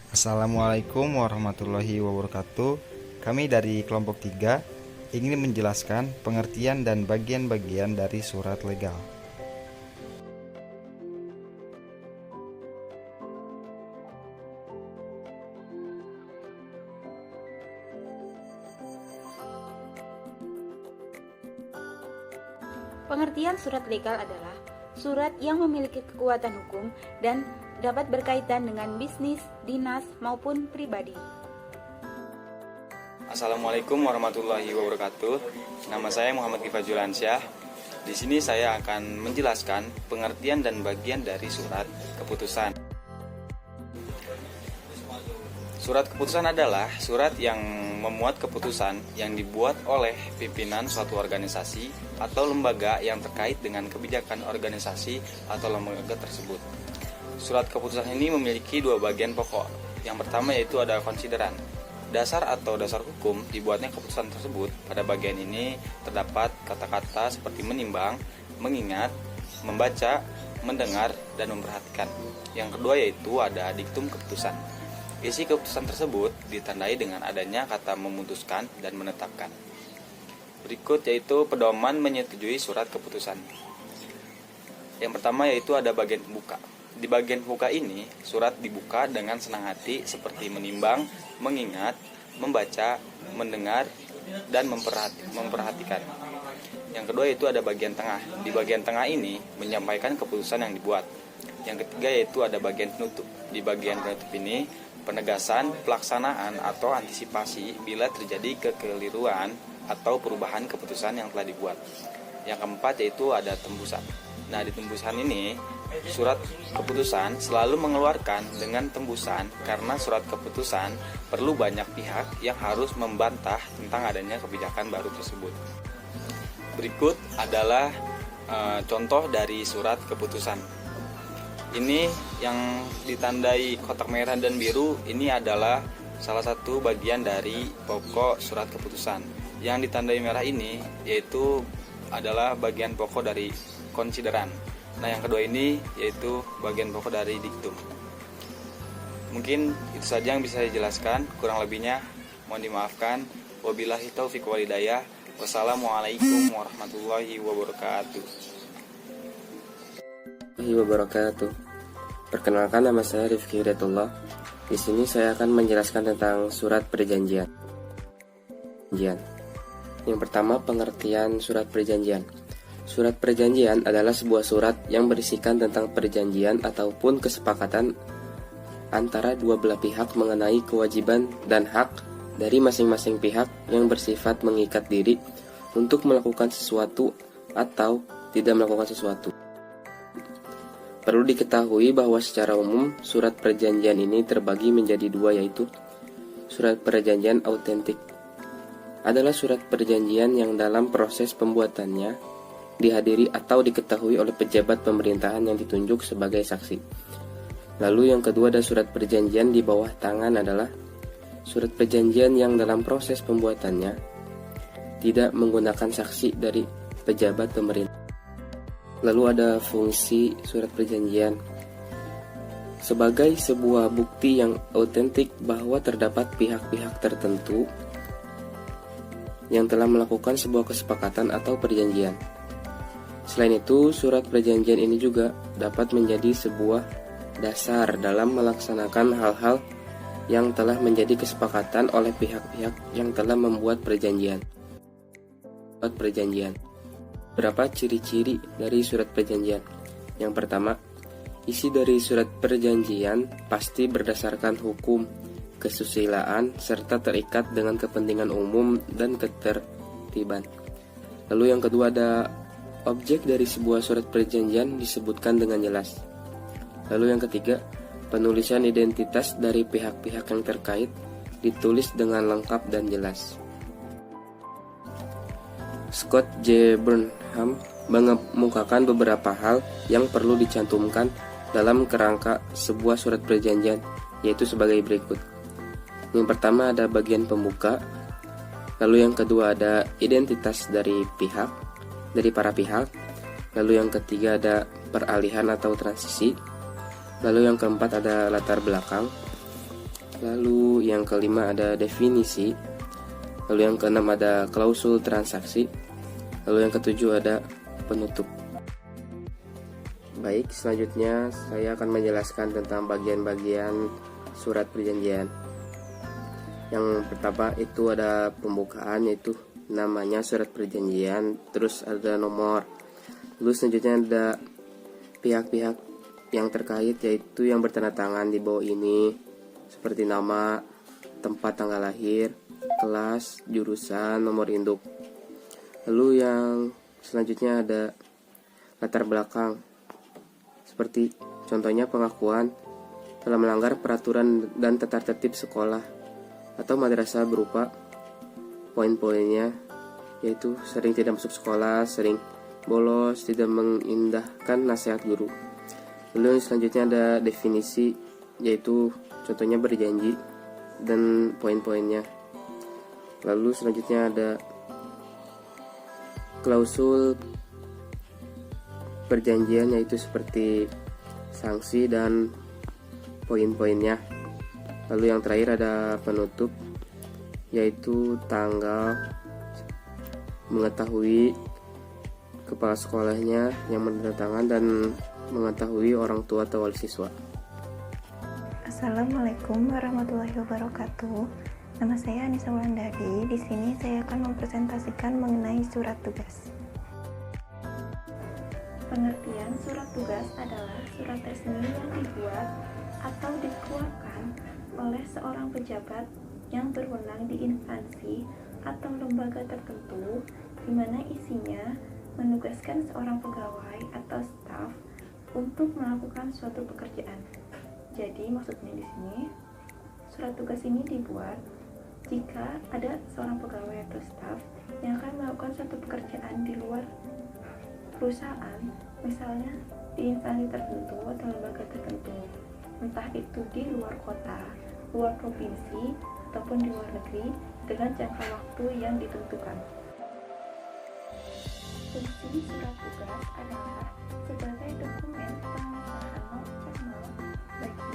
Assalamualaikum warahmatullahi wabarakatuh. Kami dari kelompok 3 ingin menjelaskan pengertian dan bagian-bagian dari surat legal. Pengertian surat legal adalah surat yang memiliki kekuatan hukum dan dapat berkaitan dengan bisnis, dinas, maupun pribadi. Assalamualaikum warahmatullahi wabarakatuh. Nama saya Muhammad Gifar Julansyah. Di sini saya akan menjelaskan pengertian dan bagian dari surat keputusan. Surat keputusan adalah surat yang memuat keputusan yang dibuat oleh pimpinan suatu organisasi atau lembaga yang terkait dengan kebijakan organisasi atau lembaga tersebut. Surat keputusan ini memiliki dua bagian pokok. Yang pertama yaitu ada konsideran. Dasar atau dasar hukum dibuatnya keputusan tersebut. Pada bagian ini terdapat kata-kata seperti menimbang, mengingat, membaca, mendengar, dan memperhatikan. Yang kedua yaitu ada diktum keputusan. Isi keputusan tersebut ditandai dengan adanya kata memutuskan dan menetapkan. Berikut yaitu pedoman menyetujui surat keputusan. Yang pertama yaitu ada bagian pembuka. Di bagian pembuka ini, surat dibuka dengan senang hati seperti menimbang, mengingat, membaca, mendengar, dan memperhatikan. Yang kedua yaitu ada bagian tengah. Di bagian tengah ini menyampaikan keputusan yang dibuat. Yang ketiga yaitu ada bagian penutup. Di bagian penutup ini penegasan, pelaksanaan, atau antisipasi bila terjadi kekeliruan atau perubahan keputusan yang telah dibuat. Yang keempat yaitu ada tembusan. Nah, di tembusan ini, surat keputusan selalu mengeluarkan dengan tembusan karena surat keputusan perlu banyak pihak yang harus membantah tentang adanya kebijakan baru tersebut. Berikut adalah contoh dari surat keputusan. Ini yang ditandai kotak merah dan biru, ini adalah salah satu bagian dari pokok surat keputusan. Yang ditandai merah ini yaitu adalah bagian pokok dari konsideran. Nah, yang kedua ini yaitu bagian pokok dari diktum. Mungkin itu saja yang bisa saya jelaskan, kurang lebihnya mohon dimaafkan. Wabillahi taufiq wal hidayah. Wassalamualaikum warahmatullahi wabarakatuh. Perkenalkan, nama saya Rifki Hidayatullah. Di sini saya akan menjelaskan tentang surat perjanjian. Yang pertama, pengertian surat perjanjian. Surat perjanjian adalah sebuah surat yang berisikan tentang perjanjian ataupun kesepakatan antara dua belah pihak mengenai kewajiban dan hak dari masing-masing pihak yang bersifat mengikat diri untuk melakukan sesuatu atau tidak melakukan sesuatu. Perlu diketahui bahwa secara umum surat perjanjian ini terbagi menjadi dua, yaitu surat perjanjian autentik adalah surat perjanjian yang dalam proses pembuatannya dihadiri atau diketahui oleh pejabat pemerintahan yang ditunjuk sebagai saksi. Lalu yang kedua ada surat perjanjian di bawah tangan adalah surat perjanjian yang dalam proses pembuatannya tidak menggunakan saksi dari pejabat pemerintah. Lalu ada fungsi surat perjanjian sebagai sebuah bukti yang autentik bahwa terdapat pihak-pihak tertentu yang telah melakukan sebuah kesepakatan atau perjanjian. Selain itu, surat perjanjian ini juga dapat menjadi sebuah dasar dalam melaksanakan hal-hal yang telah menjadi kesepakatan oleh pihak-pihak yang telah membuat perjanjian. Berapa ciri-ciri dari surat perjanjian? Yang pertama, isi dari surat perjanjian pasti berdasarkan hukum, kesusilaan, serta terikat dengan kepentingan umum dan ketertiban. Lalu yang kedua ada objek dari sebuah surat perjanjian disebutkan dengan jelas. Lalu yang ketiga, penulisan identitas dari pihak-pihak yang terkait ditulis dengan lengkap dan jelas. Scott J. Burnham mengemukakan beberapa hal yang perlu dicantumkan dalam kerangka sebuah surat perjanjian, yaitu sebagai berikut. Yang pertama ada bagian pembuka, lalu yang kedua ada identitas dari para pihak, lalu yang ketiga ada peralihan atau transisi, lalu yang keempat ada latar belakang, Lalu yang kelima ada definisi. Lalu yang keenam ada klausul transaksi. Lalu yang ketujuh ada penutup. Baik, selanjutnya saya akan menjelaskan tentang bagian-bagian surat perjanjian. Yang pertama itu ada pembukaan, yaitu namanya surat perjanjian, terus ada nomor. Lalu selanjutnya ada pihak-pihak yang terkait, yaitu yang bertanda tangan di bawah ini, seperti nama, tempat tanggal lahir, kelas, jurusan, nomor induk. Lalu yang selanjutnya ada latar belakang, seperti contohnya pengakuan telah melanggar peraturan dan tata tertib sekolah atau madrasah, berupa poin-poinnya, yaitu sering tidak masuk sekolah, sering bolos, tidak mengindahkan nasihat guru. Lalu yang selanjutnya ada definisi, yaitu contohnya berjanji dan poin-poinnya. Lalu selanjutnya ada klausul perjanjian, yaitu seperti sanksi dan poin-poinnya. Lalu yang terakhir ada penutup, yaitu tanggal mengetahui kepala sekolahnya yang menandatangan dan mengetahui orang tua atau wali siswa. Assalamualaikum warahmatullahi wabarakatuh. Nama saya Anissa Wulandari. Di sini saya akan mempresentasikan mengenai surat tugas. Pengertian surat tugas adalah surat resmi yang dibuat atau dikeluarkan oleh seorang pejabat yang berwenang di instansi atau lembaga tertentu, di mana isinya menugaskan seorang pegawai atau staf untuk melakukan suatu pekerjaan. Jadi maksudnya di sini surat tugas ini dibuat jika ada seorang pegawai atau staf yang akan melakukan suatu pekerjaan di luar perusahaan, misalnya di instansi tertentu atau lembaga tertentu, entah itu di luar kota, luar provinsi, ataupun di luar negeri, dengan jangka waktu yang ditentukan. Fungsi surat tugas adalah sebagai dokumen pengesahan formal bagi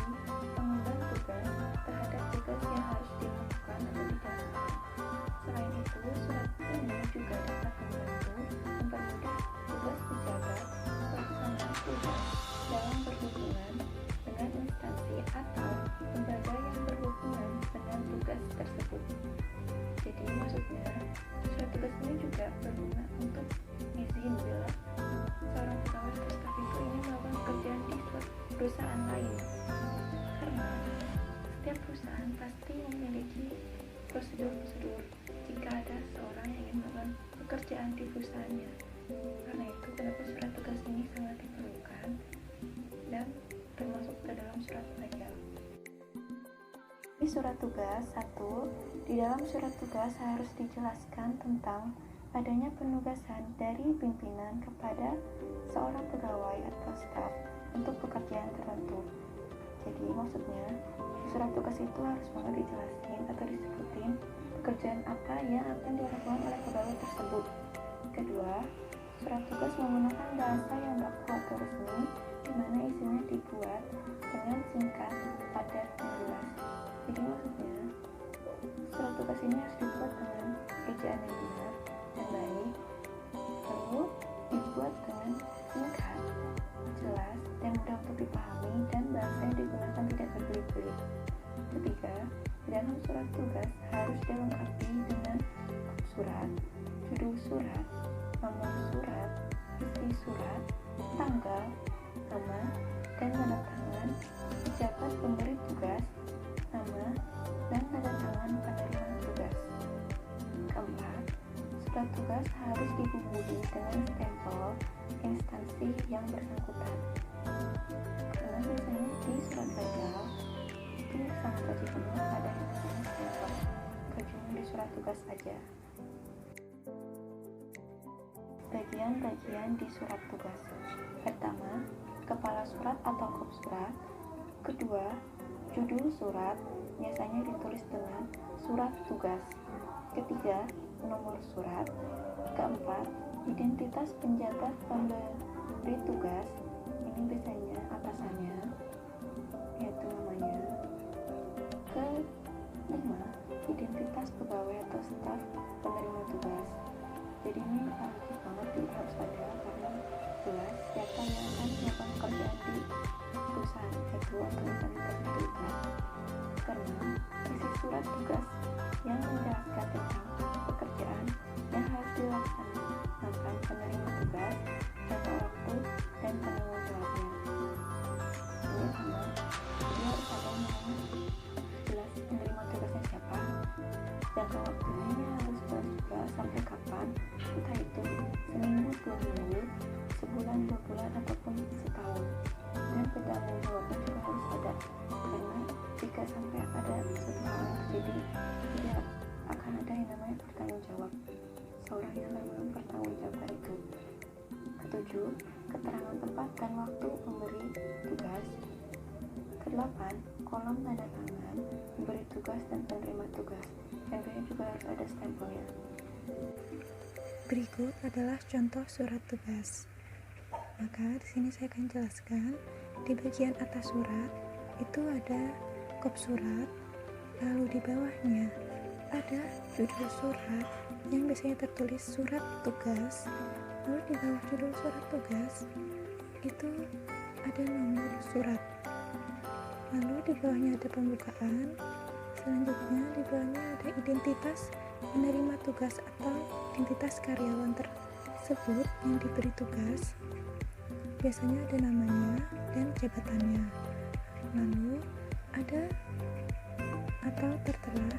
pengemban tugas terhadap tugas yang harus dilakukan atau dijalankan. Selain itu, surat ini juga dapat membantu mempermudah tugas pejabat pelaksanaan tugas dalam berhubungan dengan instansi atau lembaga yang berhubungan dengan tugas tersebut. Jadi maksudnya, surat tugas ini juga berguna untuk izin bila seorang pegawai atau staf itu ingin melakukan pekerjaan di perusahaan lain. Karena setiap perusahaan pasti memiliki prosedur-prosedur jika ada seorang yang ingin melakukan pekerjaan di perusahaannya. Karena itu kenapa surat tugas ini sangat diperlukan dan termasuk ke dalam surat panggilan. Di surat tugas 1, di dalam surat tugas harus dijelaskan tentang adanya penugasan dari pimpinan kepada seorang pegawai atau staf untuk pekerjaan tertentu. Jadi maksudnya di surat tugas itu harus banget dijelasin atau disebutin pekerjaan apa yang akan dilakukan oleh pegawai tersebut. Kedua, surat tugas menggunakan bahasa yang baku atau resmi, di mana isinya dibuat dengan singkat, padat, dan jelas. Jadi maksudnya surat tugas ini harus dibuat dengan pekerjaan yang benar dan baik, lalu dibuat dengan singkat, jelas, dan mudah untuk dipahami, dan bahasa yang digunakan tidak berbelit-belit. Ketiga, di dalam surat tugas harus dilengkapi dengan surat, judul surat, nomor surat, isi surat, tanggal, nama, dan tanda tangan pejabat pemberi tugas, nama, dan tanda tangan penerima tugas. Keempat, surat tugas harus dibubuhi dengan stempel instansi yang bersangkutan. Karena biasanya di surat legal itu sangat wajib banget ada yang namanya stempel, cuma di surat tugas aja. Bagian-bagian di surat tugas. Pertama, kepala surat atau kop surat. Kedua, judul surat, biasanya ditulis dengan surat tugas. Ketiga, nomor surat. Keempat, identitas penjabat pemberi tugas. Ini biasanya atasannya, yaitu namanya. identitas pegawai atau staf penerima tugas. Jadi ini wajib banget harus ada, karena jelas siapa yang akan melakukan pekerjaan di perusahaan itu atau instansi tertentu. Karena isi surat tugas yang menjelaskan tentang pekerjaan yang harus dilaksanakan penerima tugas, jangka waktu, dan penanggung jawabnya. Ini sama, jadi harus ada namanya jelas penerima tugasnya siapa, jangka waktunya harus jelas juga sampai kapan, entah itu seminggu, 2 minggu, sebulan, 2 bulan, ataupun setahun. Dan penanggung jawabnya juga harus ada, karena jika sampai ada suatu hal yang terjadi, tidak akan ada yang namanya bertanggung jawab. Seorang yang akan bertanggung jawab itu. Ketujuh, keterangan tempat dan waktu memberi tugas. Kedelapan, kolom tanda tangan memberi tugas dan penerima tugas. Tentunya juga harus ada stempelnya. Berikut adalah contoh surat tugas. Maka di sini saya akan jelaskan di bagian atas surat itu ada kop surat, lalu di bawahnya ada judul surat yang biasanya tertulis surat tugas, lalu di bawah judul surat tugas itu ada nomor surat, lalu di bawahnya ada pembukaan, selanjutnya di bawahnya ada identitas penerima tugas atau identitas karyawan tersebut yang diberi tugas, biasanya ada namanya dan jabatannya, lalu ada atau tertera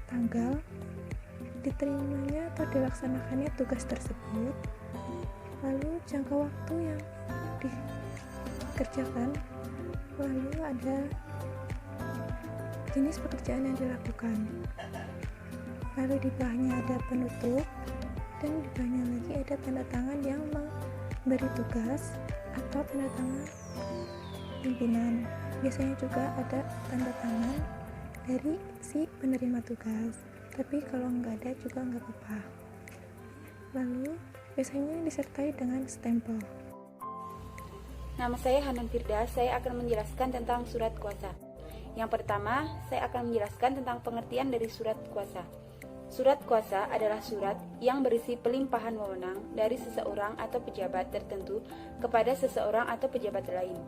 tanggal diterimanya atau dilaksanakannya tugas tersebut, lalu jangka waktu yang dikerjakan, lalu ada jenis pekerjaan yang dilakukan, lalu di bawahnya ada penutup, dan di bawahnya lagi ada tanda tangan yang memberi tugas atau tanda tangan pimpinan. Biasanya juga ada tanda tangan dari si penerima tugas, tapi kalau nggak ada juga nggak apa-apa. Lalu biasanya disertai dengan stempel. Nama saya Hanan Firda, saya akan menjelaskan tentang surat kuasa. Yang pertama, saya akan menjelaskan tentang pengertian dari surat kuasa. Surat kuasa adalah surat yang berisi pelimpahan wewenang dari seseorang atau pejabat tertentu kepada seseorang atau pejabat lain.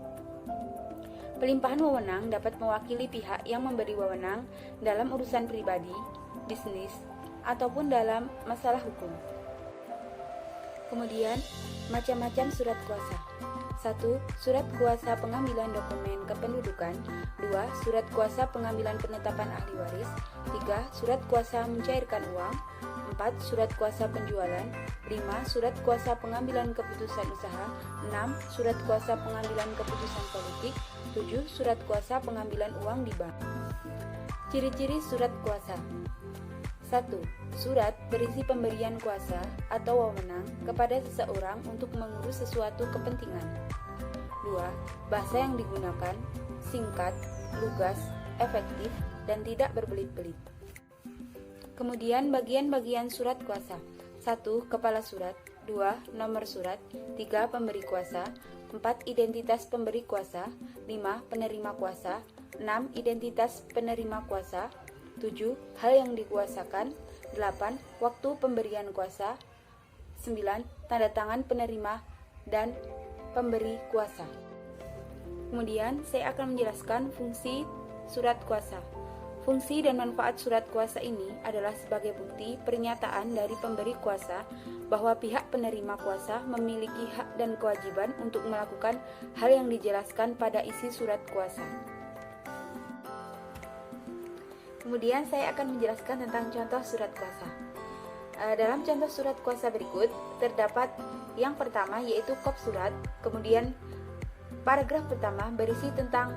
Pelimpahan wewenang dapat mewakili pihak yang memberi wewenang dalam urusan pribadi, bisnis, ataupun dalam masalah hukum. Kemudian, macam-macam surat kuasa. 1. Surat kuasa pengambilan dokumen kependudukan. 2. Surat kuasa pengambilan penetapan ahli waris. 3. Surat kuasa mencairkan uang. 4. Surat kuasa penjualan. 5. Surat kuasa pengambilan keputusan usaha. 6. Surat kuasa pengambilan keputusan politik. 7. Surat kuasa pengambilan uang di bank. Ciri-ciri surat kuasa. 1. Surat berisi pemberian kuasa atau wewenang kepada seseorang untuk mengurus sesuatu kepentingan. 2. Bahasa yang digunakan singkat, lugas, efektif, dan tidak berbelit-belit. Kemudian bagian-bagian surat kuasa. 1. Kepala surat. 2. Nomor surat. 3. Pemberi kuasa. 4. Identitas pemberi kuasa. 5. Penerima kuasa. 6. Identitas penerima kuasa. 7. Hal yang dikuasakan. 8. Waktu pemberian kuasa. 9. Tanda tangan penerima dan pemberi kuasa. Kemudian saya akan menjelaskan fungsi surat kuasa. Fungsi dan manfaat surat kuasa ini adalah sebagai bukti pernyataan dari pemberi kuasa bahwa pihak penerima kuasa memiliki hak dan kewajiban untuk melakukan hal yang dijelaskan pada isi surat kuasa. Kemudian saya akan menjelaskan tentang contoh surat kuasa. Dalam contoh surat kuasa berikut terdapat yang pertama yaitu kop surat, kemudian paragraf pertama berisi tentang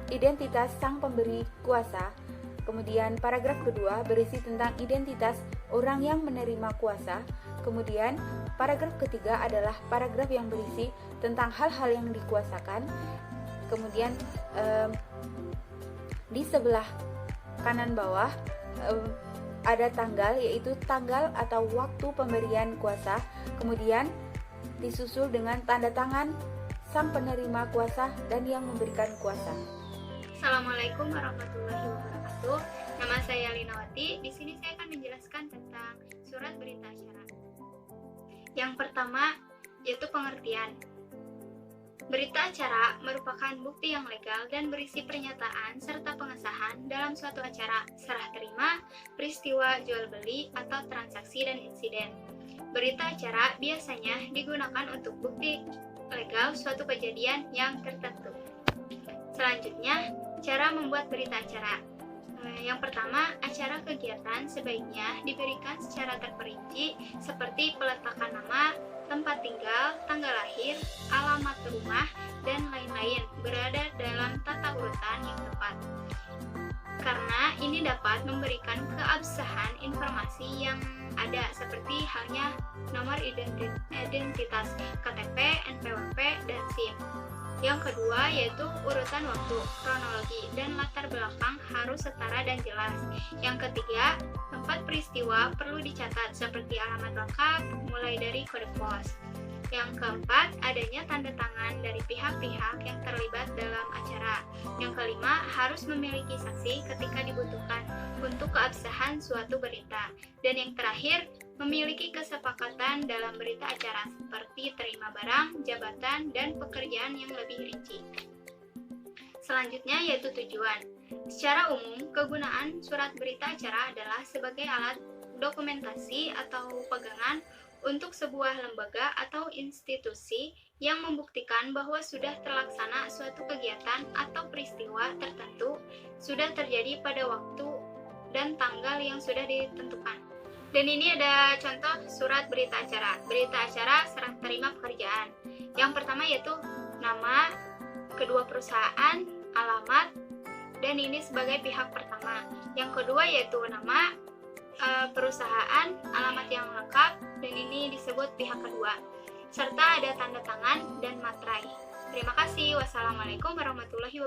identitas sang pemberi kuasa, kemudian paragraf kedua berisi tentang identitas orang yang menerima kuasa, kemudian paragraf ketiga adalah paragraf yang berisi tentang hal-hal yang dikuasakan, kemudian di sebelah kanan bawah ada tanggal, yaitu tanggal atau waktu pemberian kuasa, kemudian disusul dengan tanda tangan sang penerima kuasa dan yang memberikan kuasa. Assalamualaikum warahmatullahi wabarakatuh. Nama saya Linawati. Di sini saya akan menjelaskan tentang surat berita acara. Yang pertama yaitu pengertian. Berita acara merupakan bukti yang legal dan berisi pernyataan serta pengesahan dalam suatu acara, serah terima, peristiwa jual beli, atau transaksi dan insiden. Berita acara biasanya digunakan untuk bukti legal suatu kejadian yang tertentu. Selanjutnya, cara membuat berita acara. Yang pertama, acara kegiatan sebaiknya diberikan secara terperinci seperti peletakan nama, tempat tinggal, tanggal lahir, alamat rumah, dan lain-lain berada dalam tata urutan yang tepat. Karena ini dapat memberikan keabsahan informasi yang ada seperti halnya nomor identitas KTP, NPWP, dan SIM. Yang kedua yaitu urutan waktu, kronologi, dan latar belakang harus setara dan jelas. Yang ketiga, tempat peristiwa perlu dicatat seperti alamat lengkap mulai dari kode pos. Yang keempat, adanya tanda tangan dari pihak-pihak yang terlibat dalam acara. Yang kelima, harus memiliki saksi ketika dibutuhkan untuk keabsahan suatu berita. Dan yang terakhir, memiliki kesepakatan dalam berita acara seperti terima barang, jabatan, dan pekerjaan yang lebih rinci. Selanjutnya yaitu tujuan. Secara umum, kegunaan surat berita acara adalah sebagai alat dokumentasi atau pegangan untuk sebuah lembaga atau institusi yang membuktikan bahwa sudah terlaksana suatu kegiatan atau peristiwa tertentu sudah terjadi pada waktu dan tanggal yang sudah ditentukan. Dan ini ada contoh surat berita acara. Berita acara serah terima pekerjaan. Yang pertama yaitu nama, kedua perusahaan, alamat, dan ini sebagai pihak pertama. Yang kedua yaitu nama, perusahaan, alamat yang lengkap, dan ini disebut pihak kedua, serta ada tanda tangan dan materai. Terima kasih. Wassalamualaikum warahmatullahi wabarakatuh.